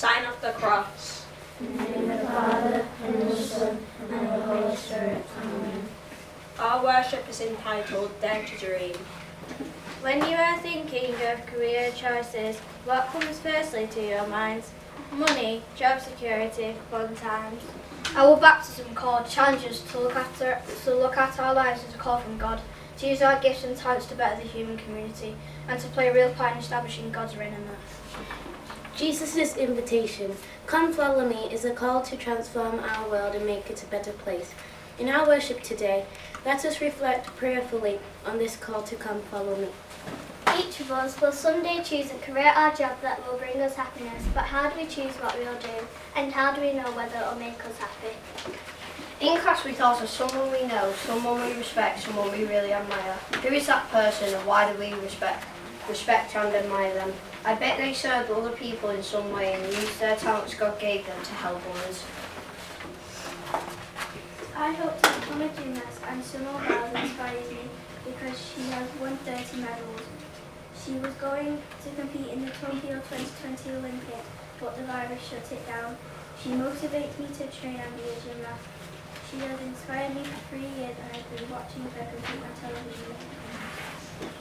sign of the cross. In the name of the Father, and the Son, and the Holy Spirit. Amen. Our worship is entitled Dare to Dream. When you are thinking of career choices, what comes firstly to your minds? Money, job security, fun times. Our baptism call challenges to look at our lives as a call from God, to use our gifts and talents to better the human community, and to play a real part in establishing God's reign on earth. Jesus' invitation, "Come follow me," is a call to transform our world and make it a better place. In our worship today, let us reflect prayerfully on this call to come follow me. Each of us will someday choose a career or job that will bring us happiness, but how do we choose what we will do, and how do we know whether it will make us happy? In class we thought of someone we know, someone we respect, someone we really admire. Who is that person and why do we respect and admire them? I bet they served other people in some way and used their talents God gave them to help others. I hope to become a gymnast, and Summer Wells inspires me because she has won 30 medals. She was going to compete in the 02Oct2020 Olympics, but the virus shut it down. She motivates me to train and be a gymnast. She has inspired me for 3 years and I've been watching her compete on television.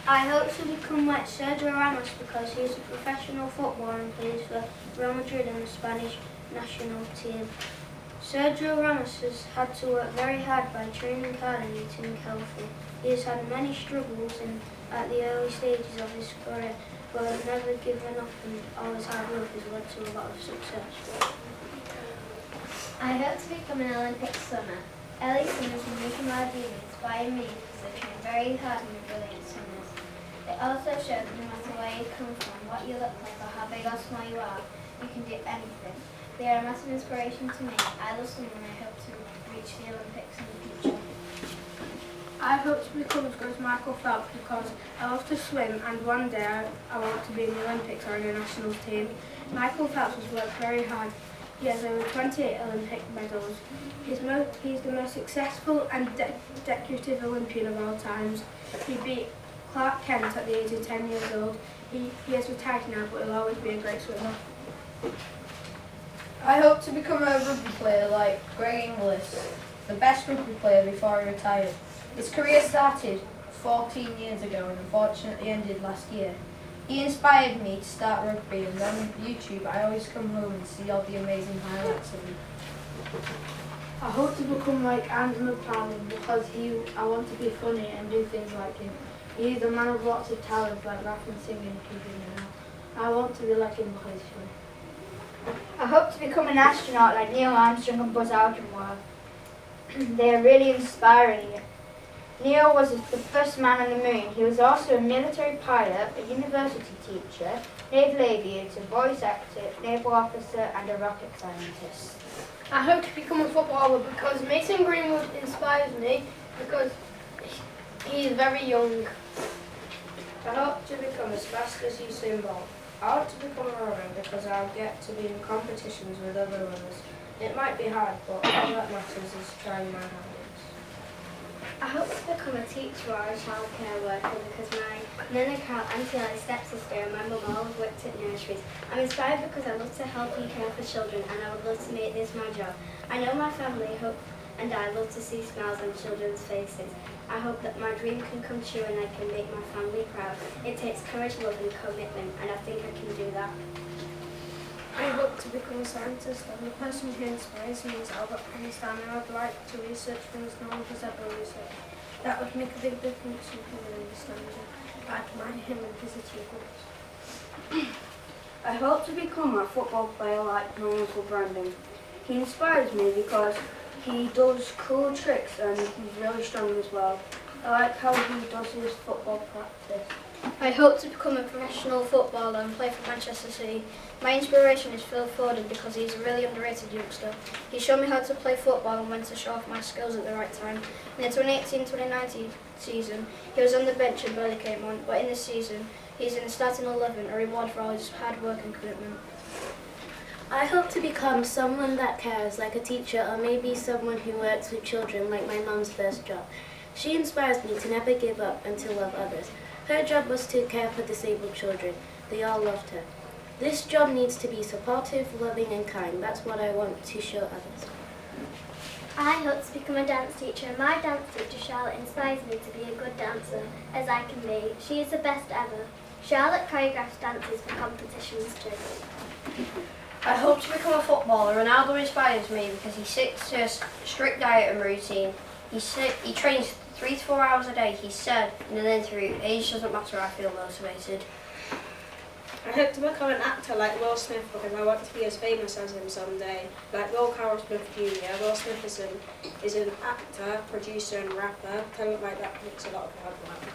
I hope to become like Sergio Ramos because he is a professional footballer and plays for Real Madrid and the Spanish national team. Sergio Ramos has had to work very hard by training hard and eating healthy. He has had many struggles at the early stages of his career, but has never given up, and all his hard work has led to a lot of success. I hope to become an Olympic swimmer. Ellie swimmers and Mika Maldini inspire me because they train very hard and are brilliant swimmers. They also show that no matter where you come from, what you look like or how big or small you are, you can do anything. They are a massive inspiration to me. I love swimming and I hope to reach the Olympics in the future. I hope to become as good as Michael Phelps because I love to swim and one day I want to be in the Olympics or in the national team. Michael Phelps has worked very hard. He has over 28 Olympic medals. He's the most successful and decorative Olympian of all times. He beat Clark Kent at the age of 10 years old. He has retired now, but he'll always be a great swimmer. I hope to become a rugby player like Greg Inglis, the best rugby player before he retired. His career started 14 years ago and unfortunately ended last year. He inspired me to start rugby, and on YouTube I always come home and see all the amazing highlights of him. I hope to become like Andrew McFarlane because I want to be funny and do things like him. He's a man of lots of talent like rapping, singing, keeping it out. I want to be like him because he's funny. I hope to become an astronaut like Neil Armstrong and Buzz Aldrin were. They are really inspiring. Neil was the first man on the moon. He was also a military pilot, a university teacher, naval aviator, voice actor, naval officer and a rocket scientist. I hope to become a footballer because Mason Greenwood inspires me because he is very young. I hope to become as fast as Usain Bolt. I want to become a runner because I'll get to be in competitions with other runners. It might be hard, but all that matters is trying my hardest. I hope to become a teacher or a childcare worker because my Nana Carl, Auntie Ellie, stepsister and my mum all have worked at nurseries. I'm inspired because I love to help and care for children and I would love to make this my job. I know my family hope and I love to see smiles on children's faces. I hope that my dream can come true and I can make my family proud. It takes courage, love and commitment and I think I can do that. I hope to become a scientist, and the person who inspires me is Albert Einstein, and I'd like to research things no one has ever researched. That would make a big difference in human understanding. I admire him and his achievements. I hope to become a football player like my Uncle Brandon. He inspires me because he does cool tricks and he's really strong as well. I like how he does his football practice. I hope to become a professional footballer and play for Manchester City. My inspiration is Phil Foden because he's a really underrated youngster. He showed me how to play football and when to show off my skills at the right time. In the 2018-2019 season, he was on the bench and barely came on, but in this season, he's in the starting 11, a reward for all his hard work and commitment. I hope to become someone that cares, like a teacher, or maybe someone who works with children, like my mum's first job. She inspires me to never give up and to love others. Her job was to care for disabled children. They all loved her. This job needs to be supportive, loving and kind. That's what I want to show others. I hope to become a dance teacher. My dance teacher, Charlotte, inspires me to be a good dancer, as I can be. She is the best ever. Charlotte choreographs dances for competitions too. I hope to become a footballer. Ronaldo inspires me because he sticks to a strict diet and routine. He trains 3 to 4 hours a day. He said in an interview, age doesn't matter, I feel motivated. I hope to become an actor like Will Smith because I want to be as famous as him someday. Like Will Carroll Smith Jr., Will Smith is an actor, producer and rapper. Talent like that makes a lot of hard work.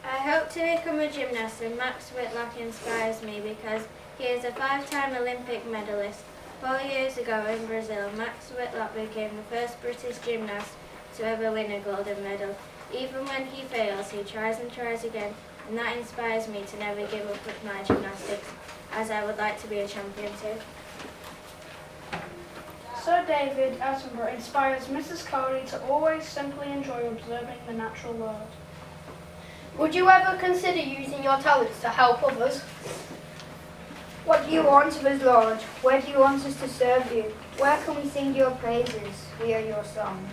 I hope to become a gymnast, and Max Whitlock inspires me because he is a 5-time Olympic medalist. 4 years ago in Brazil, Max Whitlock became the first British gymnast to ever win a golden medal. Even when he fails, he tries and tries again, and that inspires me to never give up with my gymnastics, as I would like to be a champion too. Sir David Attenborough inspires Mrs. Cody to always simply enjoy observing the natural world. Would you ever consider using your talents to help others? What do you want of us, Lord? Where do you want us to serve you? Where can we sing your praises? We are your song.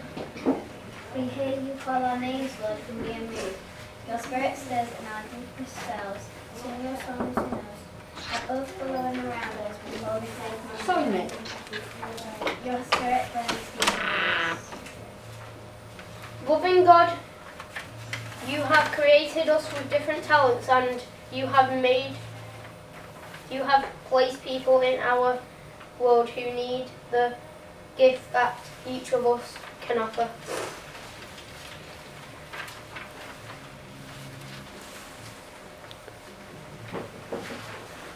We hear you call our names, Lord, and we are moved. Your spirit stirs in our deepest cells. Sing your songs in us. Above, below, and around us, we hold it like Song it. your spirit burns deep in us. Loving God, you have created us with different talents, and you have placed people in our world who need the gift that each of us can offer.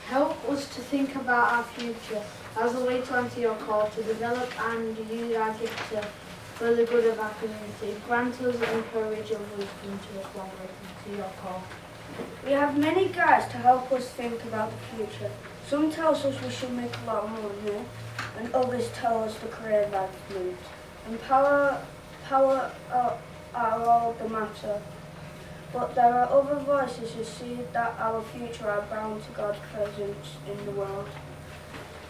Help us to think about our future as a way to answer your call to develop and use our gifts for the good of our community. Grant us and courage and wisdom to respond to your call. We have many guides to help us think about the future. Some tell us we should make a lot of money, and others tell us the career life moves. And power are all that matter. But there are other voices who see that our future are bound to God's presence in the world.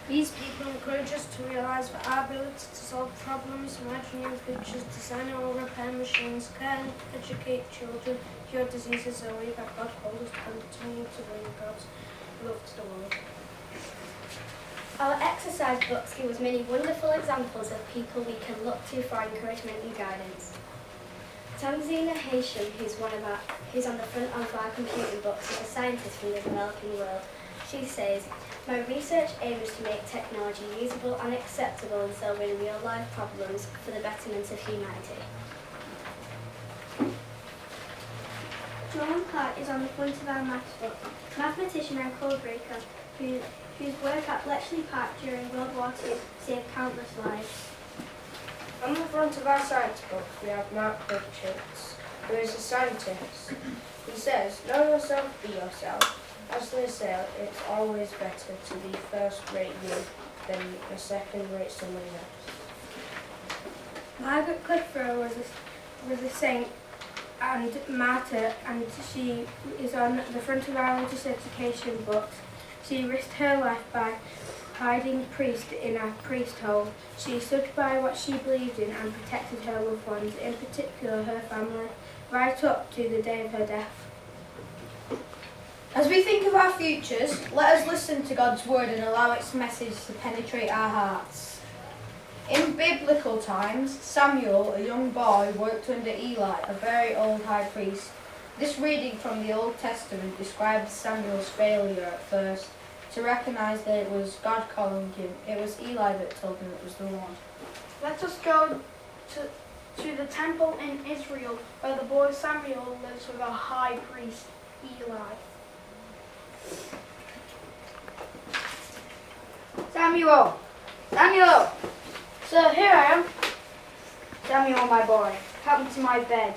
These people encourage us to realise that our ability to solve problems, imagine new futures, design or repair machines, care and educate children, cure diseases, are a way that God calls us to continue to bring God's love to the world. Our exercise books give us many wonderful examples of people we can look to for encouragement and guidance. Tamzina Haitian, who's on the front of our computer books, is a scientist from the developing world. She says, "My research aims to make technology usable and acceptable in solving real-life problems for the betterment of humanity." John Clark is on the front of our maths book. Mathematician and codebreaker whose work at Bletchley Park during World War II saved countless lives. On the front of our science book, we have Mark Richards, who is a scientist. He says, "Know yourself, be yourself. As they say, it's always better to be first-rate you than a second-rate somebody else." Margaret Clifford was a saint and martyr, and she is on the front of our religious education books. She risked her life by hiding priest in a priest hole. She stood by what she believed in and protected her loved ones, in particular her family, right up to the day of her death. As we think of our futures, let us listen to God's word and allow its message to penetrate our hearts. In biblical times, Samuel, a young boy, worked under Eli, a very old high priest. This reading from the Old Testament describes Samuel's failure at first to recognize that it was God calling him. It was Eli that told him it was the one. Let us go to the temple in Israel, where the boy Samuel lives with our high priest, Eli. Samuel! Samuel! Sir, here I am. Samuel, my boy, come to my bed.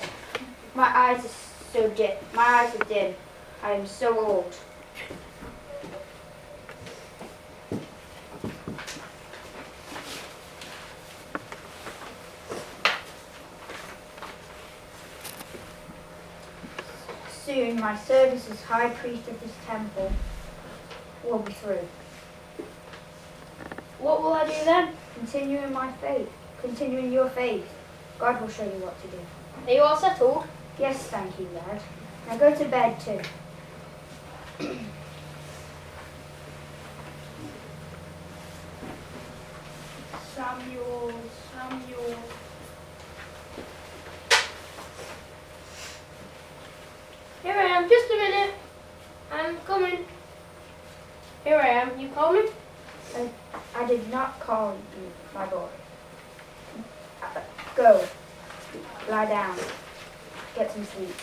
My eyes are so dim. My eyes are dim. I am so old. Soon my service as high priest of this temple will be through. What will I do then? Continue in my faith. Continue in your faith. God will show you what to do. Are you all settled? Yes, thank you, lad. Now go to bed too. Samuel. Here I am, just a minute. I'm coming. Here I am, you call me? I did not call you, my boy. Go. Lie down. Get some sleep.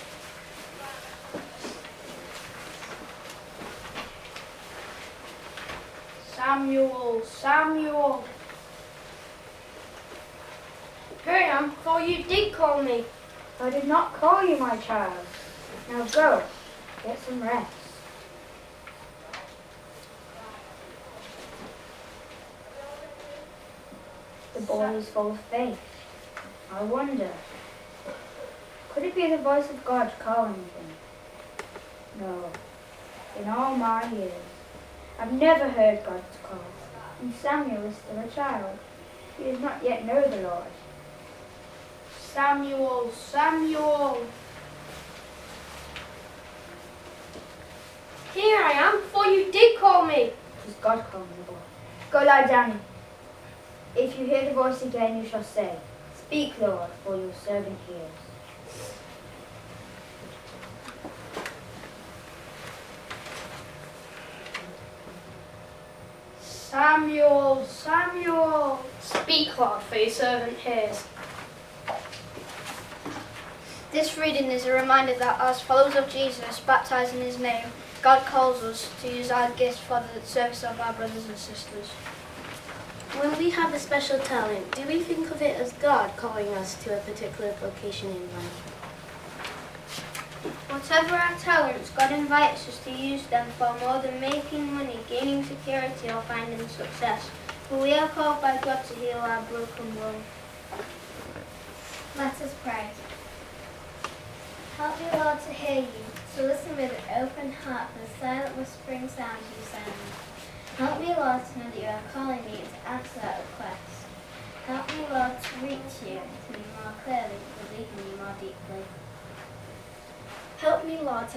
Samuel. Here I am, for you did call me. I did not call you, my child. Now go. Get some rest. The boy is full of faith. I wonder, could it be the voice of God calling him? No. In all my years, I've never heard God's call. And Samuel is still a child. He does not yet know the Lord. Samuel. Here I am, for you did call me. It is God calling the boy. Go lie down. If you hear the voice again, you shall say, Speak, Lord, for your servant hears. Samuel. Speak, Lord, for your servant hears. This reading is a reminder that as followers of Jesus, baptized in his name, God calls us to use our gifts for the service of our brothers and sisters. When we have a special talent, do we think of it as God calling us to a particular vocation in life? Whatever our talents, God invites us to use them for more than making money, gaining security or finding success. For we are called by God to heal our broken world. Let us pray. Help me, Lord, to hear you, to listen with an open heart for the silent whispering sounds you send. Help me, Lord, to know that you are calling me to answer that request. Help me, Lord, to reach you, to me more clearly, believe in you more deeply. Help me, Lord, to